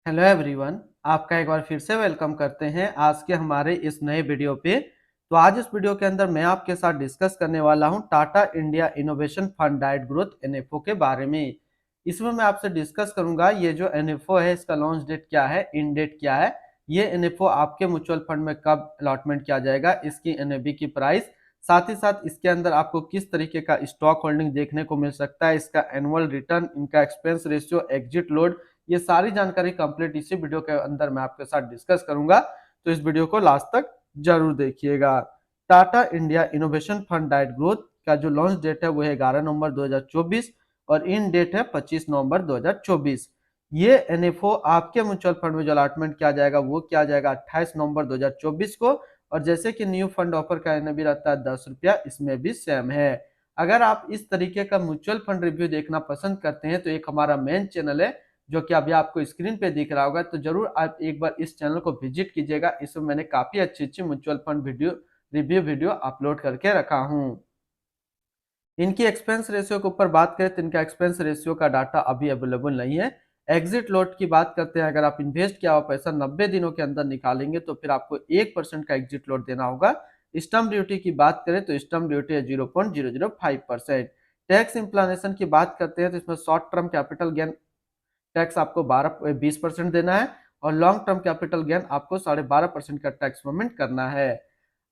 Hello everyone, आपका एक बार फिर से वेलकम करते हैं आज के हमारे इस नए वीडियो पे। तो आज इस वीडियो के अंदर मैं आपके साथ डिस्कस करने वाला हूं Tata India innovation fund diet growth NFO के बारे में। इसमें मैं आपसे डिस्कस करूंगा ये जो एनएफओ है इसका लॉन्च डेट क्या है, इन डेट क्या है, ये एनएफओ आपके म्यूचुअल फंड में कब अलॉटमेंट किया जाएगा, इसकी एनएबी की प्राइस, साथ ही साथ इसके अंदर आपको किस तरीके का स्टॉक होल्डिंग देखने को मिल सकता है, इसका एनुअल रिटर्न, इनका एक्सपेंस रेशियो, एग्जिट लोड, ये सारी जानकारी कंप्लीट इसी वीडियो के अंदर मैं आपके साथ डिस्कस करूंगा। तो इस वीडियो को लास्ट तक जरूर देखिएगा। Tata India innovation fund diet growth का जो लॉन्च डेट है वो है 11 नवंबर 2024 और इन डेट है 25 नवंबर 2024। ये एनएफओ आपके म्यूचुअल फंड में जो अलॉटमेंट किया जाएगा वो किया जाएगा 28 नवंबर 2024 को। और जैसे कि न्यू फंड ऑफर का भी रहता है 10 रुपया, इसमें भी सेम है। अगर आप इस तरीके का म्यूचुअल फंड रिव्यू देखना पसंद करते हैं तो एक हमारा मेन चैनल है जो कि अभी आपको स्क्रीन पे दिख रहा होगा, तो जरूर आप एक बार इस चैनल को विजिट कीजिएगा। इसमें मैंने काफी अच्छी अच्छी mutual fund review video upload करके रखा हूँ। इनकी एक्सपेंस रेशियो के ऊपर बात करें तो इनका एक्सपेंस रेशियो का डाटा अभी अवेलेबल नहीं है। एग्जिट लोड की बात करते हैं, अगर आप इन्वेस्ट किया हुआ पैसा 90 दिनों के अंदर निकालेंगे तो फिर आपको 1% का एग्जिट लोड देना होगा। स्टम्प ड्यूटी की बात करें तो स्टम्प ड्यूटी है 0.005%। टैक्स इम्प्लानेशन की बात करते हैं तो इसमें short term capital gain tax आपको 20% देना है और लॉन्ग टर्म कैपिटल गेन आपको 12.5% का टैक्स पेमेंट करना है।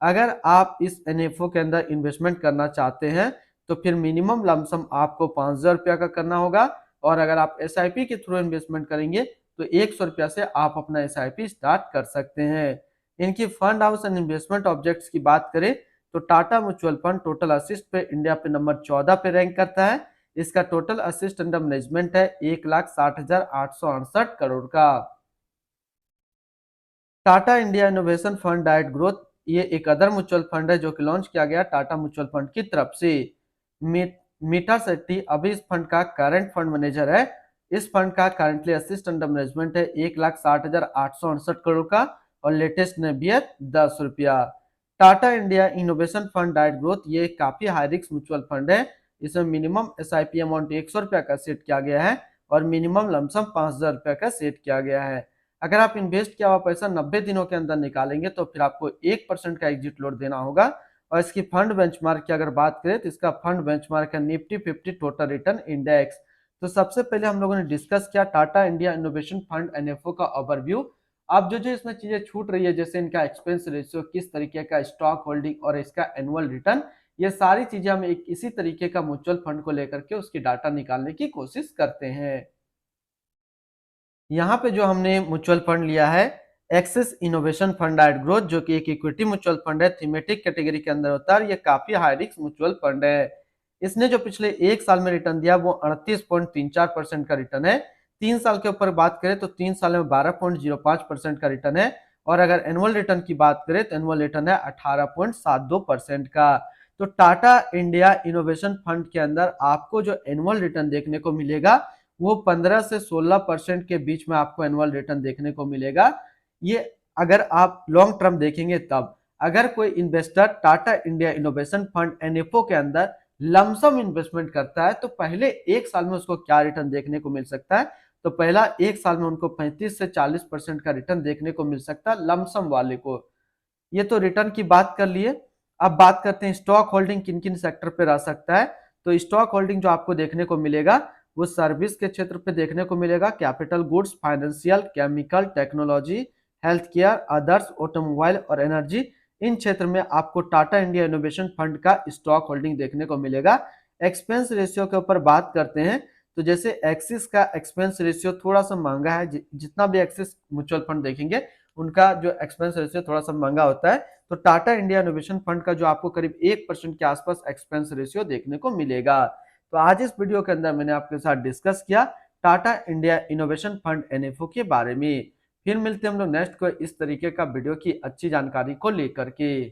अगर आप इस एनएफओ के अंदर इन्वेस्टमेंट करना चाहते हैं तो फिर मिनिमम लमसम आपको 5,000 रुपया का करना होगा और अगर आप एसआईपी के थ्रू इन्वेस्टमेंट करेंगे तो 100 रुपया से आप अपना एसआईपी स्टार्ट कर सकते हैं। इनकी fund house and investment objects की बात करें तो Tata mutual fund total assist पे इंडिया पे नंबर 14 पे रैंक करता है। इसका टोटल असिस्ट अंडर मैनेजमेंट है 1,60,868 करोड़ का। Tata India innovation fund diet growth ये एक अदर म्यूचुअल फंड है जो कि लॉन्च किया गया टाटा म्यूचुअल फंड की तरफ से। मीठा सेट्टी अभी इस फंड का करंट फंड मैनेजर है। इस फंड का करंटली असिस्ट अंडर मैनेजमेंट है 1,60,868 करोड़ का और लेटेस्ट ने भी है 10 रुपया। Tata India innovation fund diet growth ये काफी हाई रिस्क म्यूचुअल फंड है। इसमें मिनिमम एसआईपी अमाउंट 100 रुपया का सेट किया गया है और मिनिमम लमसम 5,000 रुपया का सेट किया गया है। अगर आप इन्वेस्ट किया हुआ पैसा 90 दिनों के अंदर निकालेंगे तो फिर आपको 1% का एग्जिट लोड देना होगा। और इसकी फंड बेंचमार्क की अगर बात करें तो इसका फंड बेंचमार्क है निफ्टी 50 टोटल रिटर्न इंडेक्स। तो सबसे पहले हम लोगों ने डिस्कस किया Tata India innovation fund NFO का ओवरव्यू। अब जो जो इसमें चीजें छूट रही है जैसे इनका एक्सपेंस रेशियो, किस तरीके का स्टॉक होल्डिंग और इसका एनुअल रिटर्न, ये सारी चीजें हम एक इसी तरीके का म्यूचुअल फंड को लेकर के उसकी डाटा निकालने की कोशिश करते हैं। यहाँ पे जो हमने म्यूचुअल फंड लिया है axis innovation fund diet growth, जो कि एक इक्विटी म्यूचुअल फंड है, थीमेटिक कैटेगरी के अंदर होता है। ये काफी हाई रिस्क म्यूचुअल फंड है। इसने जो पिछले एक साल में रिटर्न दिया वो 38.34% का रिटर्न है। 3 साल के ऊपर बात करें तो 3 साल में 12.05% का रिटर्न है और अगर एनुअल रिटर्न की बात करें तो एनुअल रिटर्न है 18.72% का। तो टाटा इंडिया इनोवेशन फंड के अंदर आपको जो एनुअल रिटर्न देखने को मिलेगा वो 15 से 16% के बीच में आपको एनुअल रिटर्न देखने को मिलेगा। ये अगर आप लॉन्ग टर्म देखेंगे तब। अगर कोई investor Tata India innovation fund NFO के अंदर लमसम इन्वेस्टमेंट करता है तो पहले एक साल में उसको क्या रिटर्न देखने को मिल सकता है, तो पहला एक साल में उनको 35 से 40% का रिटर्न देखने को मिल सकता है लमसम वाले को। ये तो रिटर्न की बात कर लिए। अब बात करते हैं स्टॉक होल्डिंग किन किन सेक्टर पे रह सकता है। तो स्टॉक होल्डिंग जो आपको देखने को मिलेगा वो सर्विस के क्षेत्र पे देखने को मिलेगा, capital goods, financial, chemical, technology, health care, others, automobile और एनर्जी। इन क्षेत्र में आपको टाटा इंडिया इनोवेशन फंड का स्टॉक होल्डिंग देखने को मिलेगा। एक्सपेंस रेशियो के ऊपर बात करते हैं तो जैसे एक्सिस का एक्सपेंस रेशियो थोड़ा सा महंगा है, जितना भी एक्सिस म्यूचुअल फंड देखेंगे उनका जो एक्सपेंस रेशियो थोड़ा सा महंगा होता है। तो टाटा इंडिया इनोवेशन फंड का जो आपको करीब 1% के आसपास एक्सपेंस रेशियो देखने को मिलेगा। तो आज इस वीडियो के अंदर मैंने आपके साथ डिस्कस किया Tata India innovation fund NFO के बारे में। फिर मिलते हैं हम लोग नेक्स्ट को इस तरीके का वीडियो की अच्छी जानकारी को लेकर के।